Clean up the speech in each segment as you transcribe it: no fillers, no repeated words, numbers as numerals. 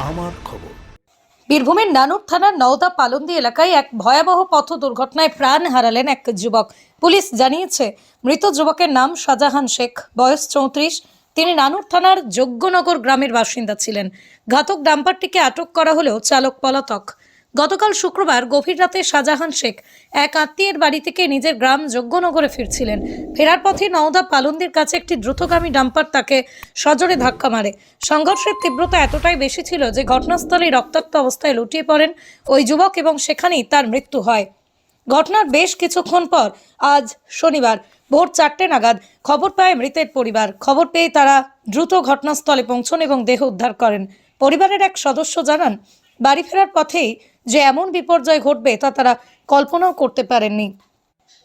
আমার খবর। বীরভূমের নানুর থানার নওদা পালন্দি এলাকায় এক ভয়াবহ পথ দুর্ঘটনায় প্রাণ হারালেন এক যুবক। পুলিশ জানিয়েছে, মৃত যুবকের নাম শাহজাহান শেখ, বয়স 34। তিনি নানুর থানার যজ্ঞনগর গ্রামের বাসিন্দা ছিলেন। ঘাতক ডাম্পারটিকে আটক করা হলেও চালক পলাতক। গতকাল শুক্রবার গভীর রাতে শাহজাহান শেখ এক আত্মীয়ের বাড়ি থেকে নিজের গ্রাম যজ্ঞনগরে ফিরছিলেন। ফেরার পথে নওদা পালন্দির কাছে একটি দ্রুতগামী ডাম্পার তাকে সজোরে ধাক্কা মারে। সংঘর্ষের তীব্রতা এতটাই বেশি ছিল যে ঘটনাস্থলে রক্তাক্ত অবস্থায় লুটিয়ে পড়েন ওই যুবক এবং সেখানেই তার মৃত্যু হয়। ঘটনার বেশ কিছুক্ষণ পর আজ শনিবার ভোর 4টে নাগাদ খবর পায় মৃতের পরিবার। খবর পেয়ে তারা দ্রুত ঘটনাস্থলে পৌঁছন এবং দেহ উদ্ধার করেন। পরিবারের এক সদস্য জানান, বাড়ি ফেরার পথেই যে এমন বিপর্যয় ঘটবে তা তারা কল্পনাও করতে পারেননি।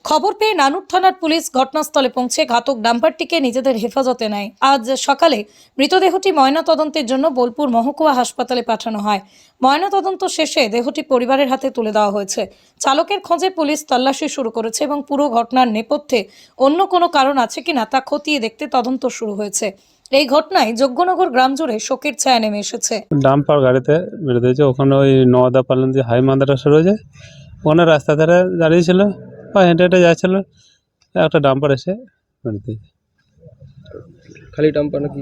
খবর পেয়ে নানুর থানার পুলিশ ঘটনাস্থলে পৌঁছে ঘাতক ডাম্পারটিকে নিজেদের হেফাজতে নেয়। আজ সকালে মৃতদেহটি ময়নাতদন্তের জন্য বোলপুর মহকুমা হাসপাতালে পাঠানো হয়। ময়নাতদন্ত শেষে দেহটি পরিবারের হাতে তুলে দেওয়া হয়েছে। চালকের খোঁজে পুলিশ তল্লাশি শুরু করেছে এবং পুরো ঘটনার নেপথ্যে অন্য কোনো কারণ আছে কিনা তা খতিয়ে দেখতে তদন্ত শুরু হয়েছে। এই ঘটনায় যজ্ঞনগর গ্রাম জুড়ে শোকের ছায়া নেমে এসেছে। ডাম্পার গাড়িতে মেরে দিয়েছে। ওখানে ওই নওদা পালন্দি হাই মাদ্রাসা রয়েছে, ওখানে রাস্তা ধারে দাঁড়িয়েছিল বা হেঁটে হেঁটে যাচ্ছিল, একটা ডাম্পার এসে মেরে দিয়েছে। খালি ডাম্পার নাকি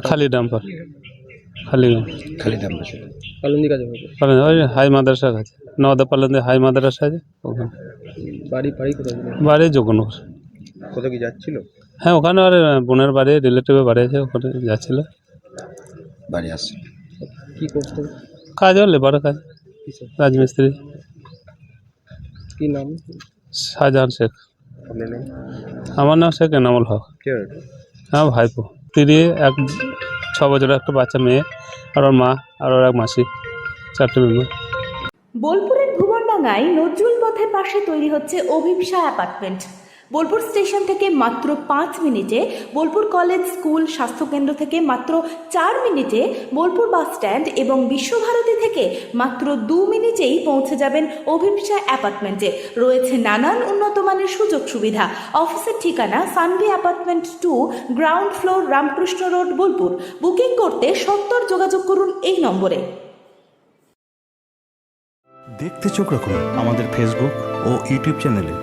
খালি ডাম্পার, খালি ডাম্পার ছিল? পালন্দি কাজে হবে। ওই হাই মাদ্রাসার কাছে, নওদা পালন্দি হাই মাদ্রাসা আছে ওখানে। বাড়ি কোথায়? বাড়ি যজ্ঞনগর। কোথাও কি যাচ্ছিল? হ্যাঁ, ওখানে আর বোনের বাড়ি, রিলেটিভের বাড়ি আছে, ওখানে যাচ্ছিল। বাড়ি আসছে। কি করতো? কাজ হলে লেবারের কাজ, রাজমিস্ত্রি। কি নাম? শাহজাহান শেখ। আপনার নাম? আমার নাম শেখ এনামুল হক। কে? হ্যাঁ, ভাইপো। তিনি 6 বছরের একটা বাচ্চা মেয়ে, আর ওর মা আর ওর এক মাসি, 4টে মেম্বার। বোলপুরের ভুবনডাঙ্গায় নজরুল পথের পাশে তৈরি হচ্ছে অভিপ্সা অ্যাপার্টমেন্ট। বোলপুর স্টেশন থেকে মাত্র 5 মিনিটে, বোলপুর কলেজ, স্কুল, স্বাস্থ্যকেন্দ্র থেকে মাত্র 4 মিনিটে, বোলপুর বাস স্ট্যান্ড এবং বিশ্বভারতী থেকে মাত্র 2 মিনিটেই পৌঁছে যাবেন অভিপ্সা অ্যাপার্টমেন্টে। রয়েছে নানান উন্নত মানের সুযোগ সুবিধা। অফিসের ঠিকানা Sanvi apartment 2, ground floor, Ramakrishna road, Bolpur. Booking করতে সত্তর যোগাযোগ করুন এই নম্বরে। দেখতে চোখ রাখুন আমাদের ফেসবুক ও ইউটিউব চ্যানেলে।